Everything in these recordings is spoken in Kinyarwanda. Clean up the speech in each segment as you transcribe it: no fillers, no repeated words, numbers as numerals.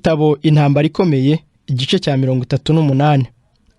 Igitabo Intambara Ikomeye, igice cya 38.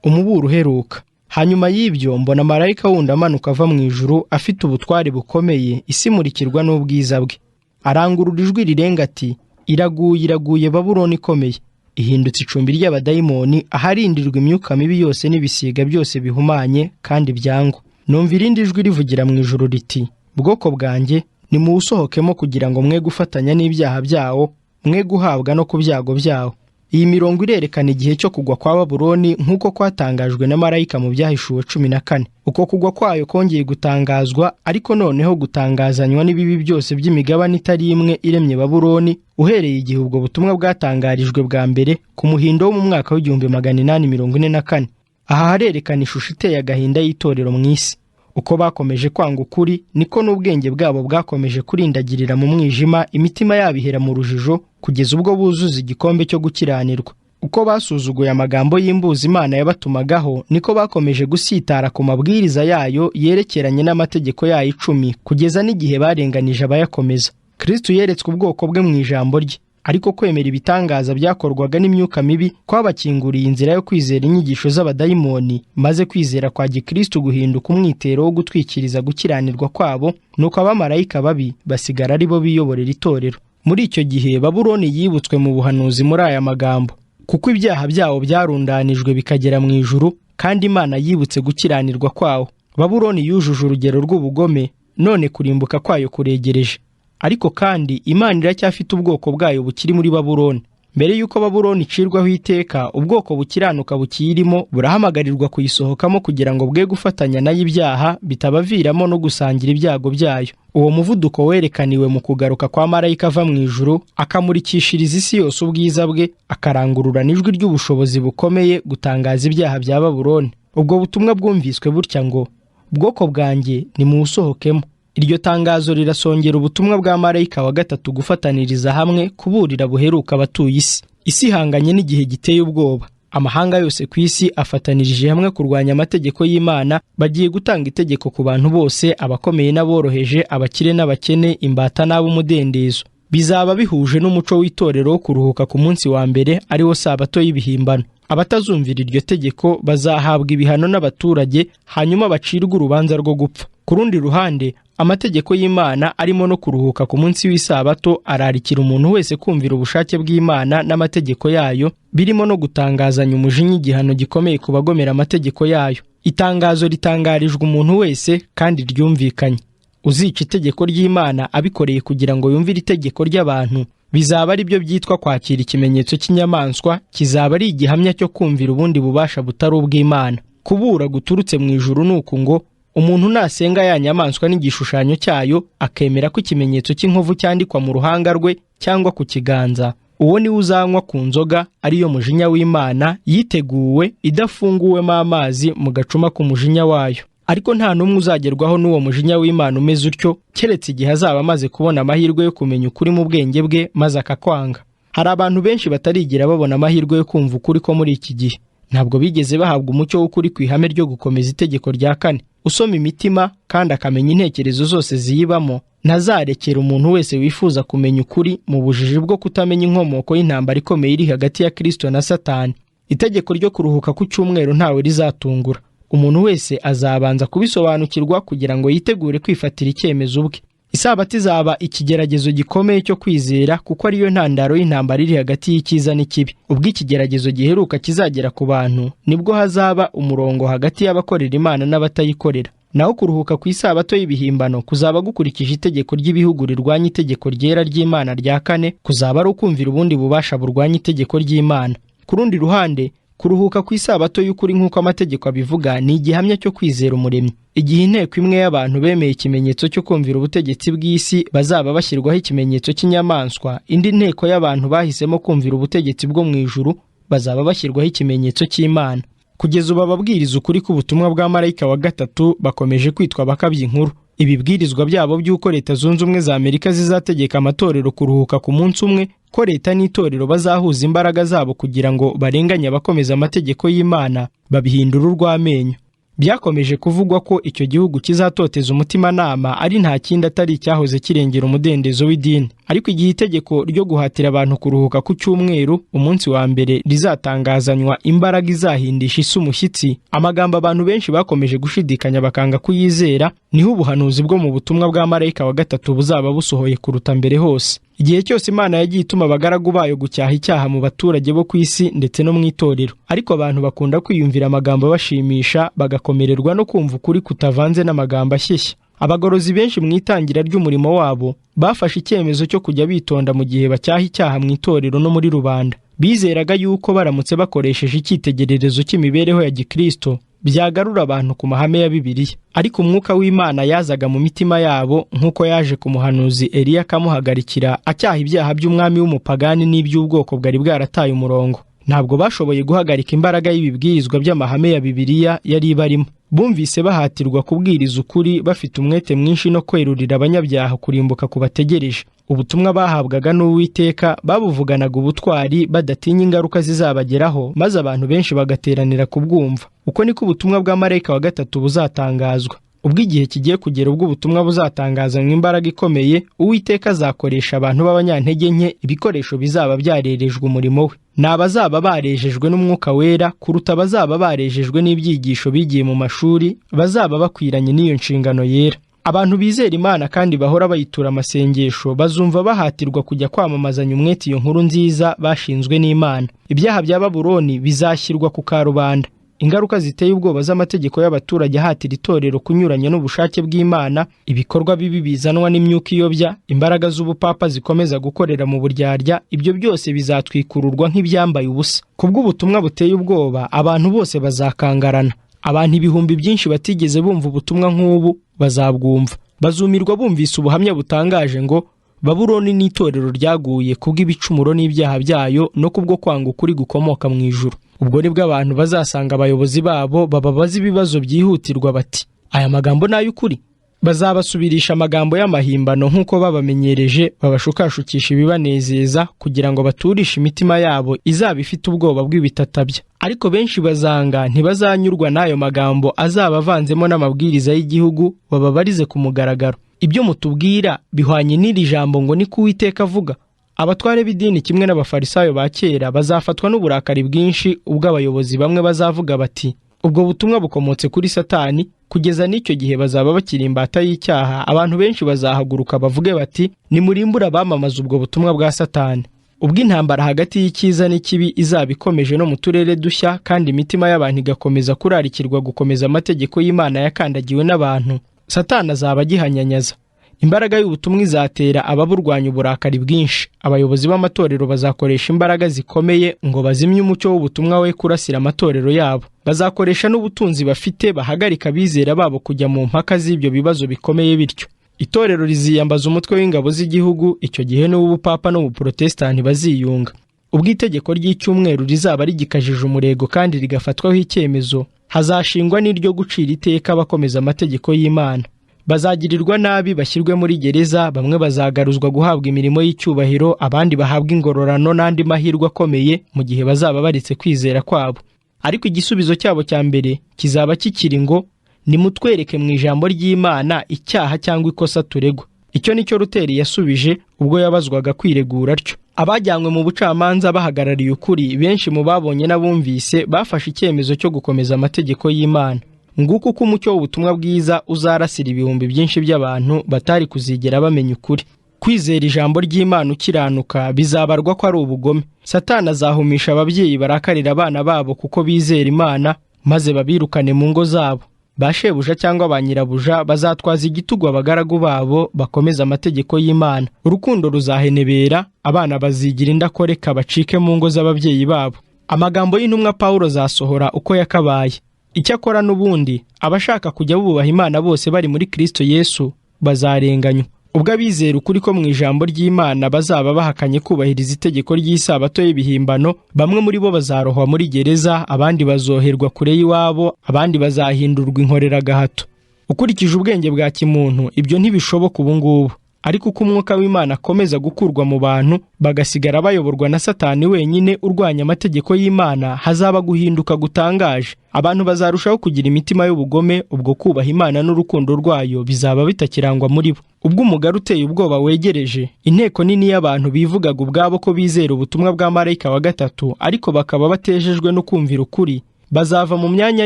Umuburo uheruka. Hanyuma y'ibyo mbona marayika wundi amanuka ava mu ijuru afite ubutware bukomeye, isi imurikirwa n'ubwiza bwe. Arangurura ijwi rirenga ati, iraguye iraguye Babuloni ikomeye, ihindutse icumbi ry'abadayimoni, aharindirwa imyuka mibi yose n'ibisiga byose bihumanye kandi byangwa. Numva irindi jwi rivugira mu ijuru riti, bwoko bwanjye nimuwusohokemo kugira ngo mwe gufatanya n'ibyaha byawo, mwe guhabwa no ku byago byawo. Iyi mirongo irerekana igihe cyo kugwa kwa Babuloni nk'uko kwatangajwe na marayika mu byahishuwe 14. Uko kugwa kwayo kongeye gutangazwa, ariko noneho gutangazanywa n'ibibi byose by'imigabane itari imwe iremye Babuloni, uhereye igihe ubwo butumwa bwatangarijwe bwa mbere ku muhindo wo mu mwaka w'1844. Aha harerekana ishusho iteye agahinda y'itorero mu isi. Uko bakomeje kwanga ukuri, niko n'ubwenge bwabo bwakomeje kurindagirira mu mwijima, imitima yabo ihera mu rujijo, kugeza ubwo buzuza igikombe cyo gukiranirwa. Uko basuzuguye amagambo y'imbuzi Imana yabatumagaho, niko bakomeje gusitara ku mabwiriza yayo yerekeranye n'amategeko yayo 10, kugeza n'igihe barenganije abayakomeza. Kristo yeretswe ubwoko bwe mu ijambo rye, ariko kwemera ibitangaza byakorwaga n'imyuka mibi kwabakinguriye inzira yo kwizera inyigisho z'abadayimoni, maze kwizera kwa Gikristo guhinduka umwitero wo gutwikiriza gukiranirwa kwabo, nuko abamarayika babi basigara ari bo biyoborera itorero. Muri icyo gihe Babuloni yibutswe mu buhanuzi muri aya magambo, kuko ibyaha byawo byarundanijwe bikagera mu ijuru, kandi Imana yibutse gukiranirwa kwawo. Babuloni yujuje urugero rw'ubugome, none kurimbuka kwayo kuregereje. Ariko kandi Imana iracyafite ubwoko bwayo bukiri muri Babuloni. Mbere yuko Babuloni icirwaho iteka, ubwoko bukiranuka bukiyirimo burahamagarirwa kuyisohokamo kugira ngo bwe gufatanya nayo ibyaha bitabaviramo no gusangira ibyago byayo. Uwo muvuduko werekaniwe mu kugaruka kwa marayika ava mu ijuru, akamurikishiriza isi yose ubwiza bwe, akarangurura n'ijwi ry'ubushobozi bukomeye gutangaza ibyaha bya Babuloni. Ubwo butumwa bwumviswe butya ngo, bwoko bwanjye nimuwusohokemo. Iryo tangazo rirasongera ubutumwa bwa marayika wa gatatu gufataniriza hamwe kuburira buheruka abatuye isi. Isi ihanganye n'igihe giteye ubwoba. Amahanga yose ku isi afatanirije hamwe kurwanya amategeko y'Imana, bagiye gutanga itegeko ku bantu bose, abakomeye n'aboroheje, abakire n'abakene, imbata n'ab'umudendezo. Bizaba bihuje n'umuco w'itorero wo kuruhuka ku munsi wa mbere, ari wo sabato y'ibihimbano. Abatazumvira iryo tegeko bazahabwa ibihano n'abaturage, hanyuma bacirwe urubanza rwo gupfa. Ku rundi ruhande, amategeko y'Imana arimo no kuruhuka ku munsi w'isabato ararikira umuntu wese kumvira ubushake bw'Imana n'amategeko yayo, birimo no gutangazanya umujinya igihano gikomeye ku bagomera amategeko yayo. Itangazo ritangarijwe umuntu wese kandi ryumvikanye. Uzica itegeko ry'Imana abikoreye kugira ngo yumvire itegeko ry'abantu, bizaba ari byo byitwa kwakira ikimenyetso cy'inyamaswa, kizaba ari igihamya cyo kumvira ubundi bubasha butari ubw'Imana. Kubura guturutse mu ijuru nuko ngo, umuntu nasenga ya nyamaswa n'igishushanyo cyayo, akemera ko ikimenyetso cy'inkovu cyandikwa mu ruhanga rwe cyangwa ku kiganza, uwo niwe uzanywa ku nzoga, ariyo mujinya w'Imana yiteguwe, idafunguwemo amazi mu gacuma k'umujinya wayo. Ariko nta n'umwe uzagerwaho n'uwo mujinya w'Imana umeze utyo, keretse igihe azaba amaze kubona amahirwe yo kumenya ukuri mu bwenge bwe, maze akakwanga. Hari abantu benshi batarigira babona amahirwe yo kumva ukuri ko muri iki gihe. Ntabwo bigeze bahabwa umucyo w'ukuri ku ihame ryo gukomeza itegeko rya 4. Usoma imitima kandi akamenya intekerezo zose ziyibamo, ntazarekera umuntu wese wifuza kumenya ukuri mu bujiji bwo kutamenya inkomoko y'intambara ikomeye iri hagati ya Kristo na Satani. Itegeko ryo kuruhuka ku cyumweru ntawe rizatungura. Umuntu wese azabanza kubisobanukirwa kugira ngo yitegure kwifatira icyemezo ubwe. Isabato izaba ikigeragezo gikomeye cyo kwizera, kuko ariyo ntandaro y'intambara iri hagati y'icyiza n'ikibi. Ubwo ikigeragezo giheruka kizagera ku bantu, nibwo hazaba umurongo hagati y'abakorera Imana n'abatayikorera. Naho kuruhuka ku isabato y'ibihimbano kuzaba gukurikije itegeko ry'ibihugu rirwanya itegeko ryera ry'Imana rya 4, kuzaba ari ukumvira ubundi bubasha burwanya itegeko ry'Imana. Ku rundi ruhande, kuruhuka ku isabato y'ukuri nk'uko amategeko abivuga ni igihamya cyo kwizera umuremyi. Igihe inteko imwe y'abantu bemeye ikimenyetso cyo kumvira ubutegetsi bw'isi bazaba bashyirwaho ikimenyetso cy'inyamaswa, indi nteko y'abantu bahisemo kumvira ubutegetsi bwo mu ijuru bazaba bashyirwaho ikimenyetso cy'Imana. Kugeza ubu ababwiriza ukuri k'ubutumwa bwa marayika wa gatatu bakomeje kwitwa bakabya inkuru. Ibibwirizwa byabo by'uko Leta Zunze Ubumwe za Amerika zizategeka amatorero kuruhuka ku munsi umwe, ko Leta n'itorero bazahuza imbaraga zabo kugira ngo barenganye abakomeza amategeko y'Imana, babihindura urw'amenyo. Byakomeje kuvugwa ko icyo gihugu kizatoteza umutimanama ari nta kindi atari icyahoze kirengera umudendezo w'idini. ariko igihe itegeko ryo guhatira abantu kuruhuka ku cyumweru umunsi wa mbere rizatangazanywa imbaraga izahindisha isi umushyitsi, amagambo abantu benshi bakomeje gushidikanya bakanga kuyizera, niho ubuhanuzi bwo mu butumwa bwa marayika wa gatatu buzaba busohoye kuruta mbere hose. Igihe cyose Imana yagiye ituma abagaragu bayo gucyaha icyaha mu baturage bo ku isi ndetse no mu itorero, ariko abantu bakunda kwiyumvira amagambo bashimisha bagakomererwa no kumva ukuri kutavanze n'amagambo ashyeshya. Abagorozi benshi mu itangira ry'umurimo wabo bafashe icyemezo cyo kujya bitonda mu gihe bacyaha icyaha mu itorero no muri rubanda. Bizeraga yuko baramutse bakoresheje icyitegererezo cy'imibereho ya Gikristo byagarura abantu ku mahame ya Bibiliya. Ariko umwuka w'Imana yazaga mu mitima yabo nk'uko yaje ku muhanuzi Eliya akamuhagarikira acyaha ibyaha by'umwami w'umupagani n'iby'ubwoko bwari bwarataye umurongo. Ntabwo bashoboye guhagarika imbaraga y'ibibwirizwa by'amahame ya Bibiliya yari ibarimo. Bumvise bahatirwa kubwiriza ukuri bafite umwete mwinshi no kwerurira abanyabyaha kurimbuka kubategereje. Ubutumwa bahabwaga n'Uwiteka babuvuganaga ubutwari badatinya ingaruka zizabageraho, maze abantu benshi bagateranira kubwumva. Uko niko ubutumwa bwa marayika wa gatatu buzatangazwa. Ubwo igihe kigiye kugera ubwo ubutumwa buzatangazanywa imbaraga ikomeye, Uwiteka azakoresha abantu b'abanyantege nke ibikoresho bizaba byarerejwe umurimo we. Ni abazaba barejejwe n'umwuka wera kuruta abazaba barejejwe n'ibyigisho bigiye mu mashuri, bazaba bakwiranye n'iyo nshingano yera. Abantu bizera Imana kandi bahora bayitura amasengesho bazumva bahatirwa kujya kwamamazanya umwete iyo nkuru nziza bashinzwe n'Imana. Ibyaha bya Babuloni bizashyirwa ku karubanda. Ingaruka ziteye ubwoba z'amategeko y'abaturage ahatira itorero kunyuranya n'ubushake bw'Imana, ibikorwa bibi bizanwa n'imyuka iyobya, imbaraga z'ubupapa zikomeza gukorera mu buryarya, ibyo byose bizatwikururwa nk'ibyambaye ubusa. Kubw'ubutumwa buteye ubwoba abantu bose bazakangarana. Abantu ibihumbi byinshi batigeze bumva ubutumwa nk'ubu bazabwumva. Bazumirwa bumvise ubuhamya butangaje ngo Babuloni ni itorero ryaguye kubw'ibicumuro n'ibyaha byayo no kubwo kwanga ukuri gukomoka mu ijuru. Ubwo nibwo abantu bazasanga abayobozi babo bababaza ibibazo byihutirwa bati, aya magambo ni ay'ukuri? Bazabasubirisha amagambo y'amahimbano nk'uko babamenyereje, babashukashukisha ibibanezeza kugira ngo baturishe imitima yabo izaba ifite ubwoba bw'ibitatabya. Ariko benshi bazanga, ntibazanyurwa n'ayo magambo azaba avanzemo n'amabwiriza y'igihugu bababarize ku mugaragaro. Ibyo mutubwira bihwanye n'iri jambo ngo ni ko Uwiteka avuga. Abatware b'idini kimwe n'abafarisayo ba kera bazafatwa n'uburakari bwinshi ubwo abayobozi bamwe bazavuga bati, ubwo butumwa bukomotse kuri Satani. Kugeza n'icyo gihe bazaba bakiri imbata y'icyaha. Abantu benshi bazahaguruka bavuge bati, nimurimbura abamamaza ubwo butumwa bwa Satani. Ubwo intambara hagati y'icyiza n'ikibi izaba ikomeje no mu turere dushya, kandi imitima y'abantu igakomeza kurarikirwa gukomeza amategeko y'Imana yakandagiwe n'abantu, Satani azaba agihanyanyaza. Imbaraga y'ubutumwa izatera ababurwanya uburakari bwinshi. Abayobozi b'amatorero bazakoresha imbaraga zikomeye ngo bazimye umucyo w'ubutumwa we kurasira amatorero yabo. Bazakoresha n'ubutunzi bafite bahagarika abizera babo kujya mu mpaka z'ibyo bibazo bikomeye bityo. Itorero riziyambaza umutwe w'ingabo z'igihugu, icyo gihe n'ubupapa n'ubuprotestani baziyunga. Ubwo itegeko ry'icyumweru rizaba rigikajije umurego kandi rigafatwaho icyemezo, hazashingwa n'iryo gucira iteka bakomeza amategeko y'Imana. Bazagirirwa nabi bashyirwe muri gereza, bamwe bazagaruzwa guhabwa imirimo y'icyubahiro, abandi bahabwa ingororano n'andi mahirwe akomeye mu gihe bazaba baretse kwizera kwabo. Ariko igisubizo cyabo cya mbere kizaba kikiri ngo, nimutwereke mu ijambo ry'Imana icyaha cyangwa ikosa turegwa. Icyo nicyo Luteri yasubije ubwo yabazwaga kwiregura atyo. Abajyanywe mu bucamanza bahagarariye ukuri, benshi mu babonye n'abumvise bafashe icyemezo cyo gukomeza amategeko y'Imana. Nguko uko umucyo w'ubutumwa bwiza uzarasira ibihumbi byinshi by'abantu batari kuzigera bamenya ukuri. Kwizera ijambo ry'Imana ukiranuka bizabarwa ko ari ubugome. Satani azahumisha ababyeyi barakarira abana babo kuko bizera Imana, maze babirukane mu ngo zabo. Bashebuja cyangwa ba nyirabuja bazatwaza igitugu abagaragu babo bakomeza amategeko y'Imana. Urukundo ruzahenebera, abana bazigira indakoreka bacike mu ngo z'ababyeyi babo. Amagambo y'intumwa Pawulo zasohora uko yakabaye. Icyakora n'ubundi abashaka kujya bubaha Imana bose bari muri Kristo Yesu bazarenganywa. Ubwo abizera ukuri ko mu ijambo ry'Imana bazaba bahakanye kubahiriza itegeko ry'isabato y'ibihimbano, bamwe muri bo bazarohwa muri gereza, abandi bazoherwa kure y'iwabo, abandi bazahindurwa inkoreragahato. Ukurikije ubwenge bwa kimuntu ibyo ntibishoboka ubu ngubu. ariko uko umwuka w'Imana akomeza gukurwa mu bantu bagasigara bayoborwa na Satani wenyine urwanya amategeko y'Imana, hazaba guhinduka gutangaje. Abantu bazarushaho kugira imitima y'ubugome, ubwo kubaha Imana n'urukundo rwayo bizaba bitakirangwa muri bo. Ubwo umugaru uteye ubwoba wegereje, inteko nini y'abantu bivugaga ubwabo ko bizera ubutumwa bwa marayika wa gatatu ariko bakaba batejejwe no kumvira ukuri, bazava mu myanya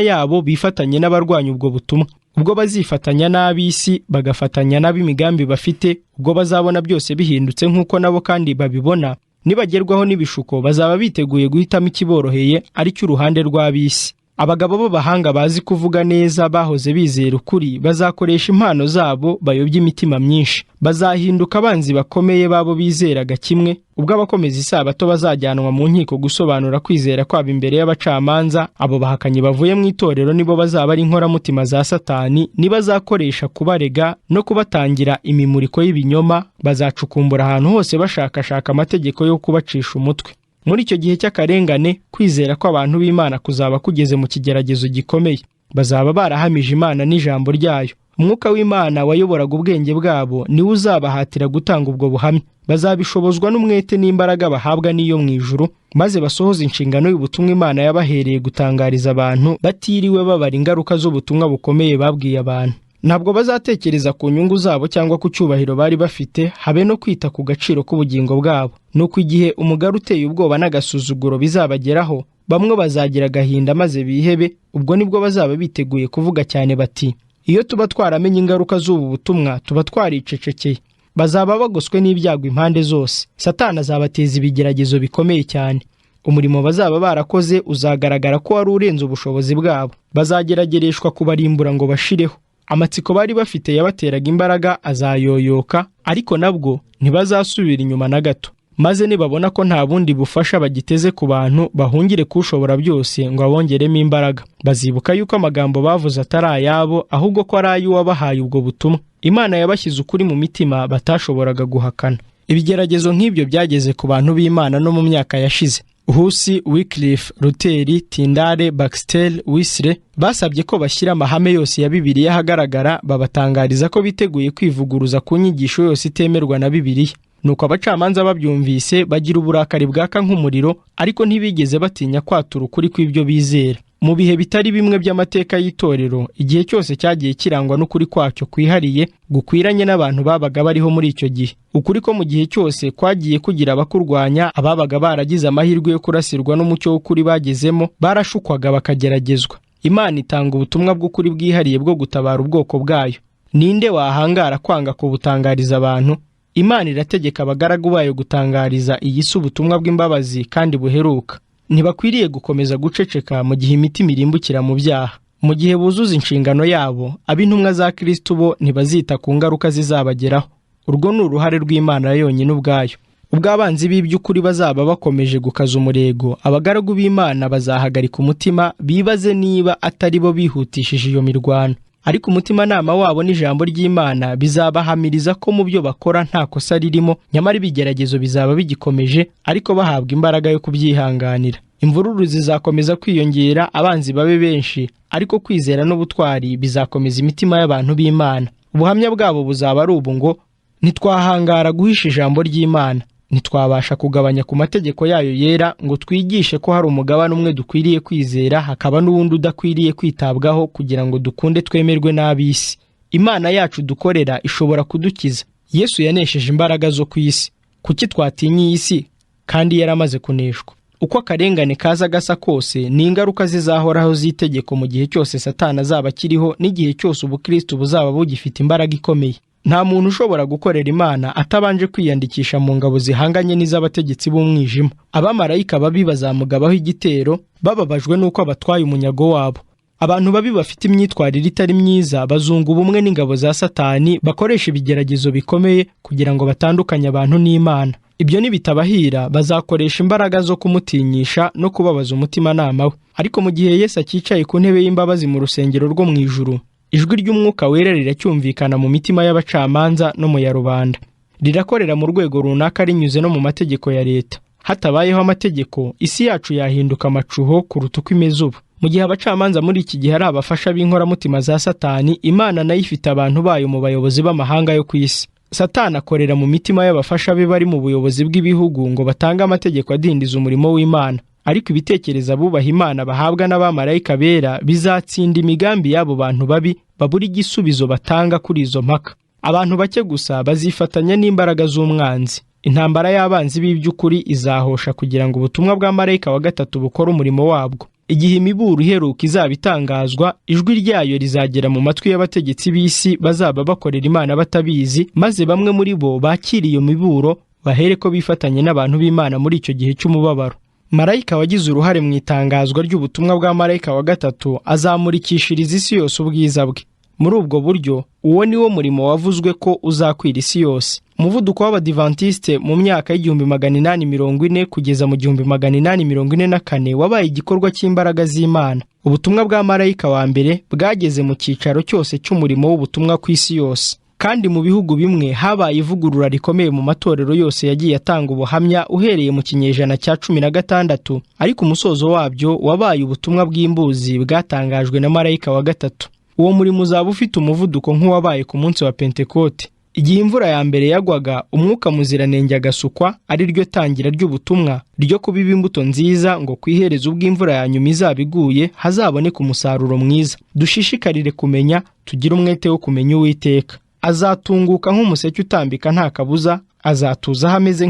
yabo bifatanye n'abarwanya ubwo butumwa. Ubwo bazifatanya n'ab'isi bagafatanya n'ab'imigambi bafite, ubwo bazabona byose bihindutse nk'uko nabo kandi babibona, nibagerwaho n'ibishuko bazaba biteguye guhitamo ikiboroheye ari cy'uruhande rw'ab'isi. Abagabo b'abahanga bazi kuvuga neza bahoze bizera ukuri bazakoresha impano zabo bayobya imitima myinshi. Bazahinduka abanzi bakomeye babo bizeraga kimwe, ubwo abakomeza isabato bazajyanwa mu nkiko gusobanura kwizera kwabo imbere y'abacamanza. Abo bahakanyi bavuye mu itorero nibo bazaba ari inkoramutima za Satani, nibazakoresha kubarega no kubatangira imimuriko y'ibinyoma. Bazacukumbura ahantu hose bashakashaka amategeko yo kubacisha umutwe. Muri icyo gihe cy'akarengane, kwizera kw'abantu b'Imana kuzaba kugeze mu kigeragezo gikomeye. Bazaba barahamije Imana n'ijambo ryayo. Umwuka w'Imana wayoboraga ubwenge bwabo niwe uzabahatira gutanga ubwo buhamya. Bazabishobozwa n'umwete n'imbaraga bahabwa n'iyo mu ijuru, maze basohoza inshingano y'ubutumwa Imana yabahereye gutangariza abantu, batiriwe babara ingaruka z'ubutumwa bukomeye babwiye abantu. Ntabwo bazatekereza ku nyungu zabo cyangwa ku cyubahiro bari bafite, habe no kwita ku gaciro k'ubugingo bwabo. Nuko igihe umugaru uteye ubwoba n'agasuzuguro bizabageraho, bamwe bazagira agahinda maze bihebe. Ubwo nibwo bazaba biteguye kuvuga cyane bati, iyo tuba twaramenye ingaruka z'ubu butumwa tuba twaricecekeye. Bazaba bagoswe n'ibyago impande zose. Satani azabateza ibigeragezo bikomeye cyane. Umurimo bazaba barakoze uzagaragara ko wari urenze ubushobozi bwabo. Bazageragereshwa kubarimbura ngo bashireho. Amatsiko bari bafite yabateraga imbaraga azayoyoka, ariko nabwo ntibazasubira inyuma na gato. Maze nibabona ko nta bundi bufasha bagiteze ku bantu, bahungire kushobora byose ngo abongeremo imbaraga. Bazibuka yuko amagambo bavuze atari ayabo, ahubwo ko ari ay'uwabahaye ubwo butumwa. Imana yabashyize ukuri mu mitima batashoboraga guhakana. Ibigeragezo nk'ibyo byageze ku bantu b'Imana no mu myaka yashize. Husi, Wycliffe, Luther, Tyndale, Baxter, Wesley basabye ko bashyira amahame yose ya Bibiliya ahagaragara, babatangariza ko biteguye kwivuguruza ku nyigisho yose itemerwa na Bibiliya. Nuko abacamanza babyumvise bagira uburakari bwaka nk'umuriro, ariko ntibigeze batinya kwatura ukuri kw'ibyo bizera. Mu bihe bitari bimwe by'amateka y'itorero, igihe cyose cyagiye kirangwa n'ukuri kwacyo kwihariye gukwiranye n'abantu babaga bariho muri icyo gihe. Ukuri ko mu gihe cyose kwagiye kugira abakurwanya, ababaga baragize amahirwe yo kurasirwa n'umucyo w'ukuri bagezemo barashukwaga bakageragezwa. Imana itanga ubutumwa bw'ukuri bwihariye bwo gutabara ubwoko bwayo. Ninde wahangara kwanga kubutangariza abantu? Imana irategeka abagaragu bayo gutangariza iyi si ubutumwa bw'imbabazi kandi buheruka. Ntibakwiriye gukomeza guceceka mu gihe imitima irimbukira mu byaha. Mu gihe buzuza inshingano yabo, ab'intumwa za Kristo bo ntibazita ku ngaruka zizabageraho. Urwo ni uruhare rw'Imana yonyine ubwayo. Ubwo abanzi b'iby'ukuri bazaba bakomeje gukaza umurego, abagaragu b'Imana bazahagarika umutima, bibaze niba atari bo bihutishije iyo mirwano. Ariko umutimanama wabo n'ijambo ry'Imana bizabahamiriza ko mu byo bakora nta kosa ririmo, nyamara ibigeragezo bizaba bigikomeje, ariko bahabwa imbaraga yo kubyihanganira. Imvururu zizakomeza kwiyongera, abanzi babe benshi, ariko kwizera n'ubutwari bizakomeza imitima y'abantu b'Imana. Ubuhamya bwabo buzaba ari ubu ngo, ntitwahangara guhisha ijambo ry'Imana, ntitwabasha kugabanya ku mategeko yayo yera ngo twigishe ko hari umugabane umwe dukwiriye kwizera, hakaba n'uwundi udakwiriye kwitabwaho, kugira ngo dukunde twemerwe n'ab'isi. Imana yacu dukorera ishobora kudukiza. Yesu yanesheje imbaraga zo ku isi. Kuki twatinya iyi si kandi yaramaze kuneshwa? Uko akarengane kaza gasa kose, ni ingaruka zizahoraho z'itegeko mu gihe cyose Satani azaba akiriho, n'igihe cyose ubukristo buzaba bugifite imbaraga ikomeye. Nta muntu ushobora gukorera Imana atabanje kwiyandikisha mu ngabo zihanganye n'iz'abategetsi b'umwijima. Abamarayika babi bazamugabaho igitero, bababajwe n'uko abatwaye umunyago wabo. Abantu babi bafite imyitwarire itari myiza bazunga ubumwe n'ingabo za Satani, bakoresha ibigeragezo bikomeye kugira ngo batandukanye abantu n'Imana. Ibyo nibitabahira bazakoresha imbaraga zo kumutinyisha no kubabaza umutimanama we. Ariko mu gihe Yesu akicaye ku ntebe y'imbabazi mu rusengero rwo mu ijuru, ijwi ry'Umwuka wera riracyumvikana mu mitima y'abacamanza no mu ya rubanda. Rirakorera mu rwego runaka rinyuze no mu mategeko ya leta. Hatabayeho amategeko, isi yacu yahinduka amacuho kuruta uko imeze ubu. Mu gihe abacamanza muri iki gihe ari abafasha b'inkoramutima za Satani, Imana nayo ifite abantu bayo mu bayobozi b'amahanga yo ku isi. Satani akorera mu mitima y'abafasha be bari mu buyobozi bw'ibihugu ngo batange amategeko adindiza umurimo w'Imana, ariko ibitekerezo abubaha Imana bahabwa n'abamarayika bera bizatsinda imigambi y'abo bantu babi babura igisubizo batanga kuri izo mpaka. Abantu bake gusa bazifatanya n'imbaraga z'umwanzi. Intambara y'abanzi b'iby'ukuri izahosha kugira ngo ubutumwa bwa marayika wa gatatu bukore umurimo wabwo. Igihe imiburo iheruka izaba itangazwa, ijwi ryayo rizagera mu matwi y'abategetsi b'isi bazaba bakorera Imana batabizi, maze bamwe muri bo bakira iyo miburo bahereko bifatanye n'abantu b'Imana muri icyo gihe cy'umubabaro. Marayika wagize uruhare mu itangazwa ry'ubutumwa bwa marayika wa gatatu azamurikishiriza isi yose ubwiza bwe. Muri ubwo buryo, uwo ni wo murimo wavuzwe ko uzakwira isi yose. Umuvuduko w'Abadivantiste mu myaka y'1840 kugeza mu 1844 wabaye igikorwa cy'imbaraga z'Imana. Ubutumwa bwa marayika wa mbere bwageze mu cyicaro cyose cy'umurimo w'ubutumwa ku isi yose. Kandi mu bihugu bimwe habaye ivugurura rikomeye mu matorero yose yagiye atanga ubuhamya uhereye mu kinyejana cya 16, ariko umusozo wabyo wabaye ubutumwa bw'imbuzi bwatangajwe na marayika wa gatatu. Uwo murimo uzaba ufite umuvuduko nk'uwabaye ku munsi wa Pentekote. Igihe imvura ya mbere yagwaga, umwuka muziranenge agasukwa, ari ryo tangira ry'ubutumwa ryo kubiba imbuto nziza, ngo ku iherezo ubw'imvura ya nyuma izaba iguye hazaboneka umusaruro mwiza. Dushishikarire kumenya, tugire umwete wo kumenya Uwiteka. Azatunguka nk'umuseke utambika nta kabuza, azatuza hameze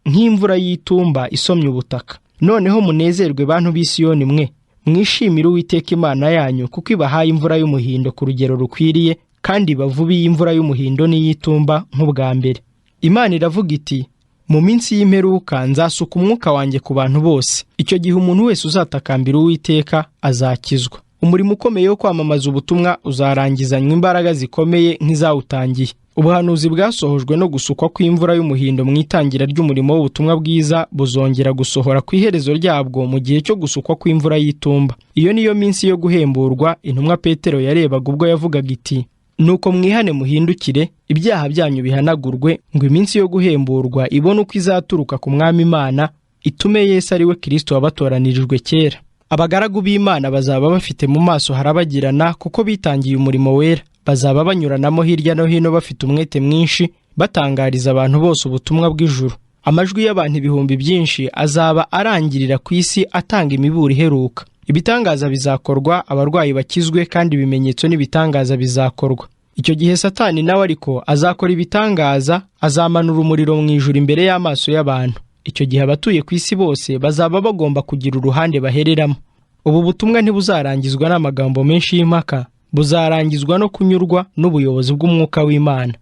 nk'imvura y'itumba isomye ubutaka. Noneho munezerwe bantu b'Isiyoni mwe, mwishimire Uwiteka Imana yanyu, kuko ibahaye imvura y'umuhindo ku rugero rukwiriye, kandi bavubiye imvura y'umuhindo n'iy'itumba nk'ubwa mbere. Imana iravuga iti, mu minsi y'imperuka nzasuka umwuka wanjye ku bantu bose. Icyo gihe umuntu wese uzatakambira Uwiteka azakizwa. Umurimo ukomeye wo kwamamaza ubutumwa uzarangizanywa imbaraga zikomeye nk'izawutangiye. Ubuhanuzi bwasohojwe no gusukwa kw'imvura y'umuhindo mu itangira ry'umurimo w'ubutumwa bwiza buzongera gusohora ku iherezo ryabwo mu gihe cyo gusukwa kw'imvura y'itumba. Iyo niyo minsi yo guhemburwa intumwa Petero yarebaga ubwo yavugaga iti, nuko mwihane muhindukire, ibyaha byanyu bihanagurwe, ngo iminsi yo guhemburwa ibone uko izaturuka ku Mwami Imana, itume Yesu ari we Kristo wabatoranirijwe kera. Abagaragu b'Imana bazaba bafite mu maso harabagirana, kuko bitangiye umurimo wera. Bazaba banyuranamo hirya no hino bafite umwete mwinshi, batangariza abantu bose ubutumwa bw'ijuru. Amajwi y'abantu ibihumbi byinshi azaba arangirira ku isi atanga imiburo iheruka. Ibitangaza bizakorwa, abarwayi bakizwe, kandi ibimenyetso n'ibitangaza bizakorwa. Icyo gihe Satani nawe ariko azakora ibitangaza, azamanura umuriro mu ijuru imbere y'amaso y'abantu. Icyo gihe abatuye ku isi bose bazaba bagomba kugira uruhande bahereramo. Ubu butumwa ntibuzarangizwa n'amagambo menshi y'impaka, buzarangizwa no kunyurwa n'ubuyobozi bw'umwuka w'Imana.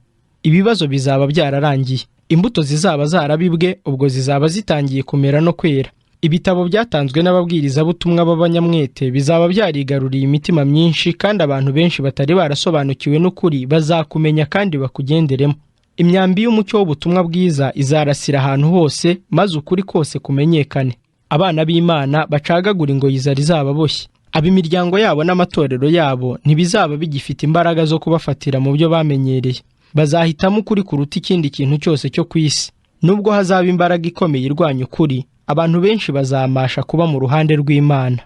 Ibibazo bizaba byararangiye. Imbuto zizaba zarabibwe, ubwo zizaba zitangiye kumera no kwera. Ibitabo byatanzwe n'ababwirizabutumwa b'abanyamwete bizaba byarigaruriye imitima myinshi, kandi abantu benshi batari barasobanukiwe n'ukuri bazakumenya kandi bakugenderemo. Imyambi y'umucyo w'ubutumwa bwiza izarasira ahantu hose, maze ukuri kose kumenyekane. Abana b'Imana bacagagura ingoyi zari zababoshye. Ab'imiryango yabo n'amatorero yabo ntibizaba bigifite imbaraga zo kubafatira mu byo bamenyereye. Bazahitamo ukuri kuruta ikindi kintu cyose cyo ku isi. Nubwo hazaba imbaraga ikomeye irwanya ukuri, abantu benshi bazamasha kuba mu ruhande rw'Imana.